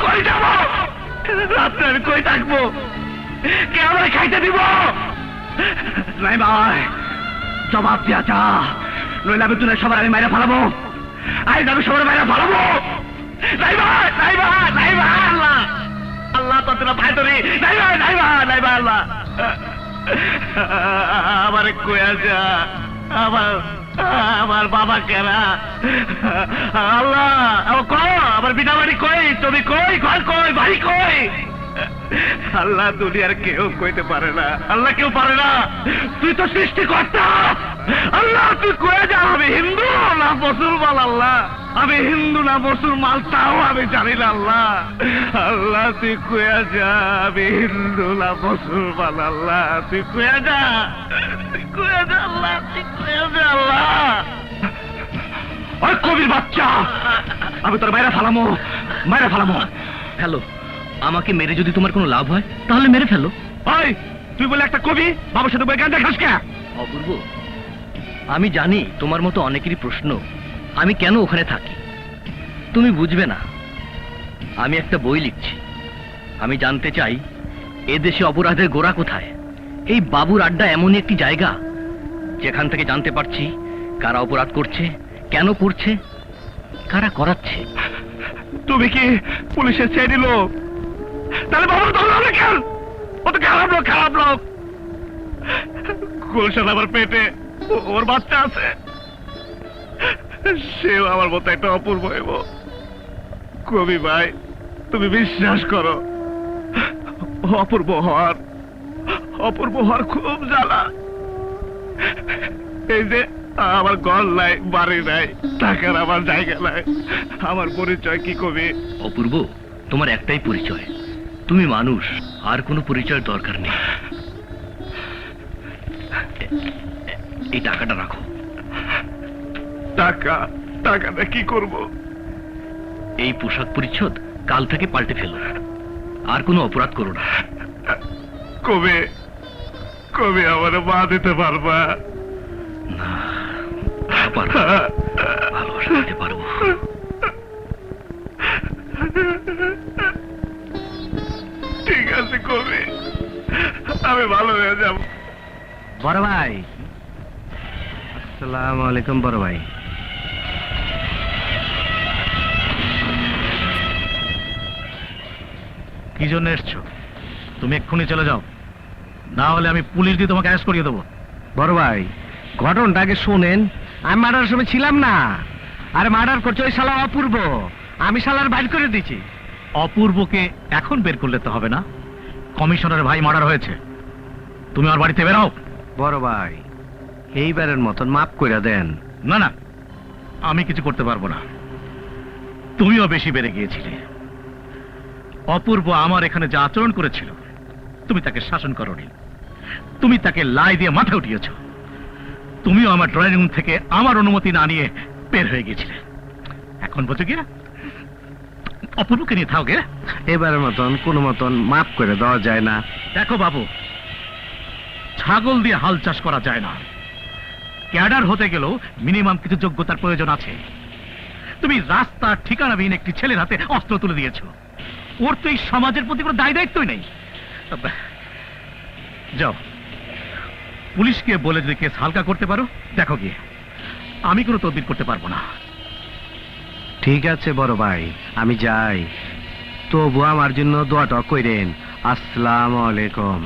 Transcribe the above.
কই যাব? রাত্রে আমি কই থাকবো? কে আমার খাইতে দিব? নাই ভাই, জবাব দিয়া যা, নইলে আমি তুলে সবার আমি মাইরা ফালাবো। আজ আমি সবার মাইরা ফালাবো। নাই ভাই, নাই ভাই, নাই ভাই, আল্লাহ আল্লাহ তোর ভাই ধরি, নাই ভাই, নাই ভাই, নাই ভাই, আল্লাহ আমার কইয়া যা, আমার বাবা কেনা আল্লাহ আমার বিনা বাড়ি কই, তুমি কই, ঘর কই, বাড়ি কই? আল্লাহ দুনিয়ার কেউ কইতে পারে না, আল্লাহ কেউ পারে না, তুই তো সৃষ্টিকর্তা। আল্লাহ তুই কয়ে যা, আমি হিন্দু না মুসলমান, আল্লাহ আমি হিন্দু না মুসলমান তাও আমি জানি না, আল্লাহ আল্লাহ তুই কয়ে যা, আমি হিন্দু না মুসলমান, আল্লাহ তুই কয়ে যা, তুই কয়ে যা, আল্লাহ তুই কয়ে যা, আল্লাহ। ওই কবির বাচ্চা, আমি তোর বাইরে ফালামো, বাইরে ফালামো। হ্যালো, আমাকে মেরে যদি তোমার কোনো লাভ হয় তাহলে মেরে ফেলো। ওই তুই বলে একটা কবি, বাবার সাথে বই গান দেখাস কে? অপূর্ব, আমি জানি তোমার মতো অনেকেরই প্রশ্ন আমি কেন ওখানে থাকি। তুমি বুঝবে না, আমি একটা বই লিখছি। আমি জানতে চাই এদেশে অপরাধের গোড়া কোথায়। এই বাবুর আড্ডা এমনই একটি জায়গা যেখান থেকে জানতে পারছি কারা অপরাধ করছে, কেন করছে, কারা করাচ্ছে। তুমি কি পুলিশের ছেড়ে দিল? তাহলে বাবুর ধরলো কেন? ও তো খারাপ লোক, খারাপ লোক। গুলশান আমার পেটে ওর বাচ্চা আছে, সেও আমার মতো একটা অপূর্ব হইব। কবি ভাই, তুমি বিশ্বাস করো, অপূর্ব হওয়ার খুব জ্বালা। এই যে আমার ঘর নাই, বাড়ি নাই, টাকার আমার জায়গা নাই, আমার পরিচয় কি কবি? অপূর্ব, তোমার একটাই পরিচয়, তুমি মানুষ, আর কোনো পরিচয়ের দরকার নেই। এই টাকাটা রাখো। টাকাটা কি করব? এই পোশাক পরিচ্ছদ কাল থেকে পাল্টে ফেলো, আর কোনো অপরাধ করো না। কবে আমার মা দিতে পারবা? না, ভালোবাসা দিতে পারবো। ঠিক আছে কবি, আমি ভালো হয়ে যাব। বড় ভাই, আসসালামু আলাইকুম। বড় ভাই, কি জন্য এসছো? তুমি এক্ষুনি চলে যাও, না হলে আমি পুলিশ দিয়ে তোমাকে অ্যারেস্ট করিয়ে দেবো। বড় ভাই, ঘটনাটা আগে শোনেন। আমি মার্ডার সময় ছিলাম না, আরে মার্ডার করছে ওই শালা অপূর্ব। আমি শালার বাইর করে দিয়েছি। অপূর্বকে এখন বের করলে তো হবে না, কমিশনারের ভাই মার্ডার হয়েছে। তুমি আমার বাড়িতে বেরাও। বড় ভাই, এইবারের মতন মাফ করে দেন। না না, আমি কিছু করতে পারবো না, তুমিও বেশি বেড়ে গিয়েছিলে। অপূর্ব আমার এখানে যা আচরণ করেছিল, তুমি তাকে শাসন করোনি, তুমি তাকে লাই দিয়ে মাথা উঠিয়েছ। তুমিও আমার ড্রয়িং রুম থেকে আমার অনুমতি না নিয়ে বের হয়ে গিয়েছিলে। এখন বলছো কি অপূর্বকে নিয়ে থাকো গে? এবারের মতন কোনো মতন মাফ করে দেওয়া যায় না? দেখো বাবু, ছাগল দিয়ে হাল চাষ করা যায় না। ক্যাডার হতে গেলেও মিনিমাম কিছু যোগ্যতার প্রয়োজন আছে। তুমি রাস্তার ঠিকানাবিহীন একটি ছেলের হাতে অস্ত্র তুলে দিয়েছো, ওর তো এই সমাজের প্রতি কোনো দায় দায়িত্বই নেই। যাও, পুলিশকে বলে যদি কেস হালকা করতে পারো দেখো গিয়ে, আমি কোনো তদবির করতে পারবো না। ঠিক আছে বড় ভাই, আমি যাই। তবু আমার জন্য দোয়াটা কইরেন। আসসালামু আলাইকুম।